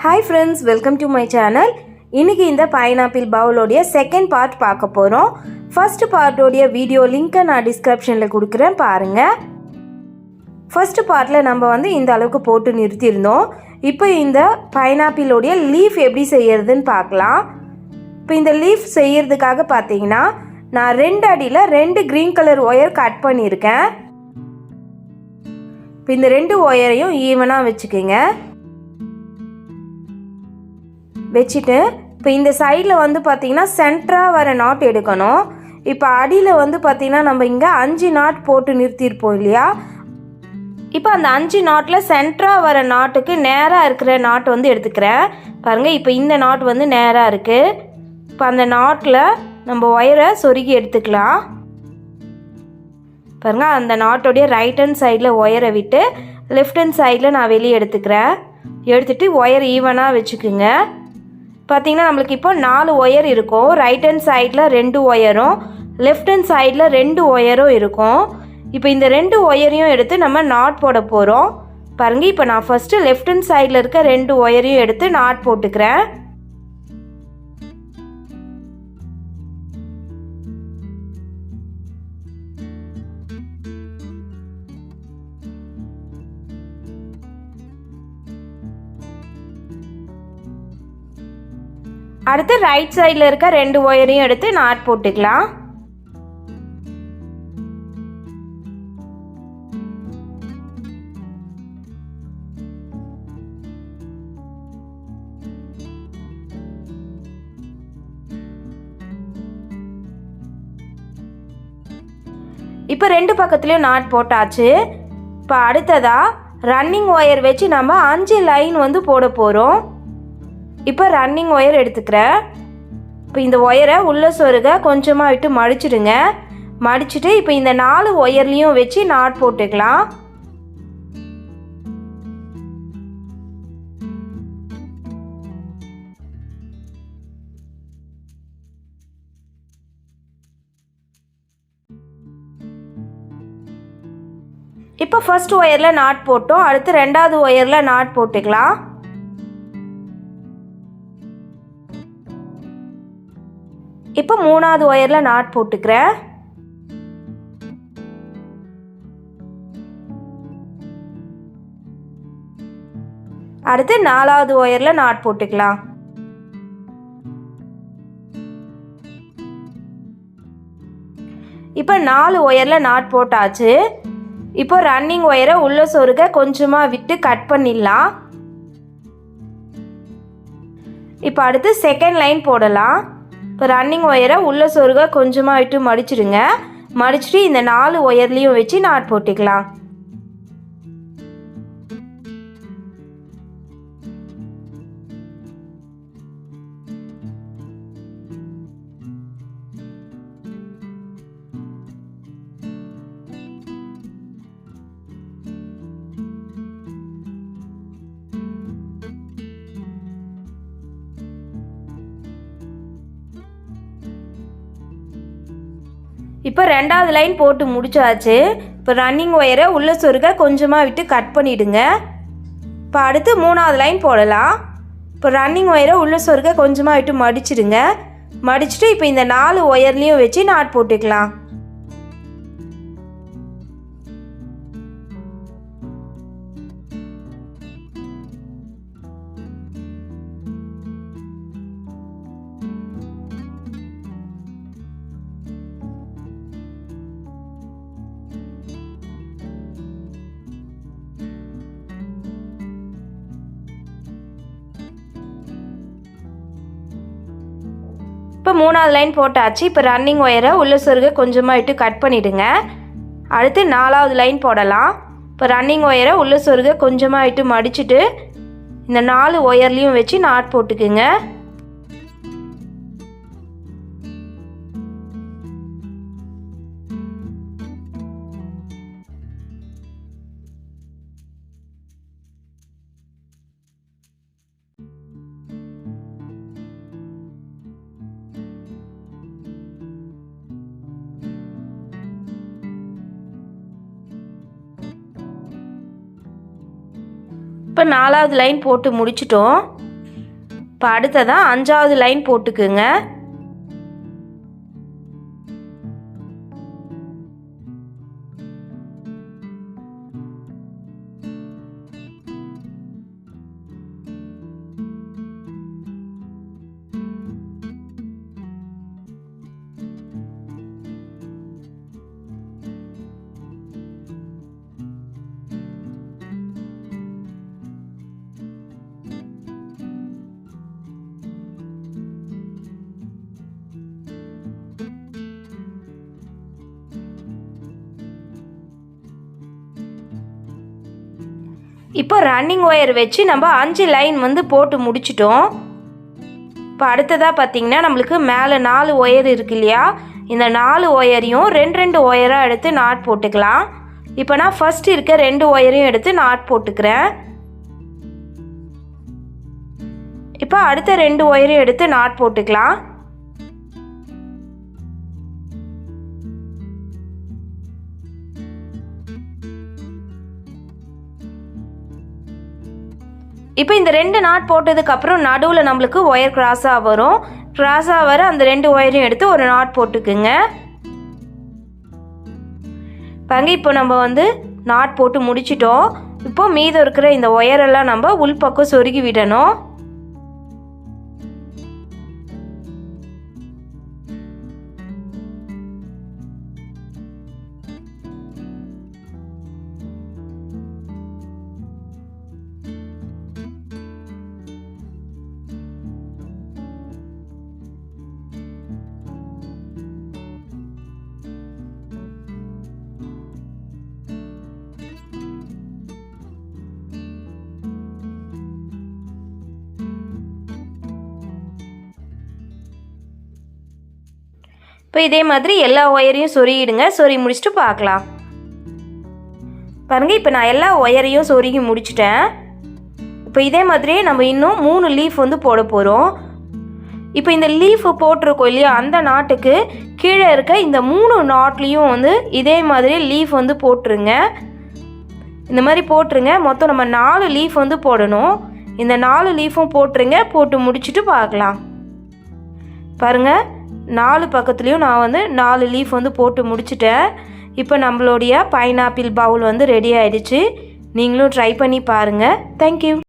Hi friends, welcome to my channel. இன்னைக்கு இந்த pineapple பவுலோடைய second part பார்க்க போகிறோம். ஃபர்ஸ்ட் பார்ட்டோடைய வீடியோ லிங்க்கை நான் டிஸ்கிரிப்ஷனில் கொடுக்குறேன் பாருங்கள். ஃபர்ஸ்ட் பார்ட்டில் நம்ம இந்த அளவுக்கு போட்டு நிறுத்தியிருந்தோம். இப்போ இந்த பைனாப்பிளோடைய லீஃப் எப்படி செய்யறதுன்னு பார்க்கலாம். இப்போ இந்த லீஃப் செய்யறதுக்காக பார்த்தீங்கன்னா நான் 2 அடியில் 2 க்ரீன் கலர் ஒயர் கட் பண்ணியிருக்கேன். இப்போ இந்த 2 ஒயரையும் ஈவனாக வச்சுக்கோங்க. வச்சுட்டு இப்போ இந்த சைடில் பார்த்தீங்கன்னா சென்டராக வர நாட் எடுக்கணும். இப்போ அடியில் பார்த்தீங்கன்னா நம்ம இங்கே 5 நாட் போட்டு நிறுத்தியிருப்போம் இல்லையா. இப்போ அந்த 5 நாட்டில் சென்டராக வர நாட்டுக்கு நேராக இருக்கிற நாட் எடுத்துக்கிறேன் பாருங்கள். இப்போ இந்த நாட் நேராக இருக்குது. இப்போ அந்த நாட்டில் நம்ம ஒயரை சொருகி எடுத்துக்கலாம் பாருங்கள். அந்த நாட்டோடைய ரைட் ஹேண்ட் சைடில் ஒயரை விட்டு லெஃப்ட் ஹேண்ட் சைடில் நான் வெளியே எடுத்துக்கிறேன். எடுத்துகிட்டு ஒயர் ஈவனாக வச்சுக்குங்க. பார்த்திங்கன்னா நம்மளுக்கு இப்போ 4 ஒயர் இருக்கும். ரைட் ஹேண்ட் சைடில் 2 ஒயரும் லெஃப்ட் ஹேண்ட் சைடில் 2 ஒயரும் இருக்கும். இப்போ இந்த 2 ஒயரையும் எடுத்து நம்ம நாட் போட போகிறோம் பாருங்கள். இப்போ நான் ஃபஸ்ட்டு லெஃப்ட் ஹேண்ட் சைடில் இருக்க 2 ஒயரையும் எடுத்து நாட் போட்டுக்கிறேன். அடுத்து ரைட் சைடில் இருக்க 2 ஒயரையும் எடுத்து நாட் போட்டுக்கலாம். இப்போ 2 பக்கத்துலேயும் நாட் போட்டாச்சு. இப்போ அடுத்ததாக ரன்னிங் ஒயர் வச்சு நம்ம 5 லைன் போட போகிறோம். இப்போ ரன்னிங் ஒயர் எடுத்துக்கிறேன். இப்போ இந்த ஒயரை உள்ள சொருக கொஞ்சமாக விட்டு மடிச்சிடுங்க. மடிச்சுட்டு இப்போ இந்த 4 ஒயர்லேயும் வச்சு நாட் போட்டுக்கலாம். இப்போ ஃபர்ஸ்ட் ஒயரில் நாட் போட்டோம். அடுத்து 2வது ஒயரில் நாட் போட்டுக்கலாம். இப்போ 3வது ஒயரில் நாட் போட்டுக்கிறேன். அடுத்து 4வது ஒயரில் நாட் போட்டுக்கலாம். இப்போ 4 ஒயரில் நாட் போட்டாச்சு. இப்போ ரன்னிங் ஒயரை உள்ள சொருக கொஞ்சமாக விட்டு கட் பண்ணிடலாம். இப்போ அடுத்து செகண்ட் லைன் போடலாம். இப்போ ரன்னிங் ஒயரை உள்ள சொருக கொஞ்சமாக விட்டு மடிச்சிடுங்க. மடிச்சுட்டு இந்த 4 ஒயர்லேயும் வச்சு நாட் போட்டுக்கலாம். இப்போ 2வது லைன் போட்டு முடிச்சாச்சு. இப்போ ரன்னிங் ஒயரை உள்ள சொருக கொஞ்சமாக விட்டு கட் பண்ணிவிடுங்க. இப்போ அடுத்து 3வது லைன் போடலாம். இப்போ ரன்னிங் ஒயரை உள்ள சொருக கொஞ்சமாக விட்டு மடிச்சிடுங்க. மடிச்சுட்டு இப்போ இந்த 4 ஒயர்லேயும் வச்சு நாட் போட்டுக்கலாம். இப்போ 3வது லைன் போட்டாச்சு. இப்போ ரன்னிங் ஒயரை உள்ள சொருக கொஞ்சமாக விட்டு கட் பண்ணிவிடுங்க. அடுத்து 4வது லைன் போடலாம். இப்போ ரன்னிங் ஒயரை உள்ள சொருக கொஞ்சமாக விட்டு மடிச்சுட்டு இந்த 4 ஒயர்லேயும் வச்சு நாட் போட்டுக்குங்க. இப்போ 4வது லைன் போட்டு முடிச்சிட்டோம். இப்போ அடுத்ததான் 5வது லைன் போட்டுக்குங்க. இப்போ ரன்னிங் ஒயர் வச்சு நம்ம 5 லைன் வந்து போட்டு முடிச்சிட்டோம். இப்போ அடுத்ததாக பார்த்திங்கன்னா நம்மளுக்கு மேலே 4 ஒயர் இருக்கு இல்லையா, இந்த 4 ஒயரையும் 2 ஒயராக எடுத்து நாட் போட்டுக்கலாம். இப்போ நான் ஃபஸ்ட் இருக்க 2 ஒயரையும் எடுத்து நாட் போட்டுக்கிறேன். இப்போ அடுத்த 2 ஒயரையும் எடுத்து நாட் போட்டுக்கலாம். இப்போ இந்த 2 நாட் போட்டதுக்கப்புறம் நடுவில் நம்மளுக்கு ஒயர் கிராஸாக வரும். கிராஸாக வர அந்த 2 ஒயரையும் எடுத்து ஒரு நாட் போட்டுக்குங்க. பாருங்க, இப்போ நம்ம வந்து நாட் போட்டு முடிச்சிட்டோம். இப்போ மீதம் இருக்கிற இந்த ஒயரெல்லாம் நம்ம உள்பக்கம் சொருகி விடணும். இப்போ இதே மாதிரி எல்லா ஒயரையும் சொருகிடுங்க. சொருகி முடிச்சுட்டு பார்க்கலாம். பாருங்கள், இப்போ நான் எல்லா ஒயரையும் சொருகி முடிச்சிட்டேன். இப்போ இதே மாதிரியே நம்ம இன்னும் 3 லீஃப் வந்து போட போகிறோம். இப்போ இந்த லீஃப் போட்டிருக்கோம் இல்லையா, அந்த நாட்டுக்கு கீழே இருக்க இந்த 3 நாட்லேயும் வந்து இதே மாதிரி லீஃப் வந்து போட்டுருங்க. இந்த மாதிரி போட்டுருங்க. மொத்தம் நம்ம 4 லீஃப் வந்து போடணும். இந்த 4 லீஃபும் போட்டுருங்க. போட்டு முடிச்சுட்டு பார்க்கலாம். பாருங்கள், 4 பக்கத்துலேயும் நான் வந்து 4 லீஃப் வந்து போட்டு முடிச்சிட்டேன். இப்போ நம்மளுடைய பைனாப்பிள் பவுல் வந்து ரெடி ஆகிடுச்சு. நீங்களும் ட்ரை பண்ணி பாருங்கள். தேங்க்யூ.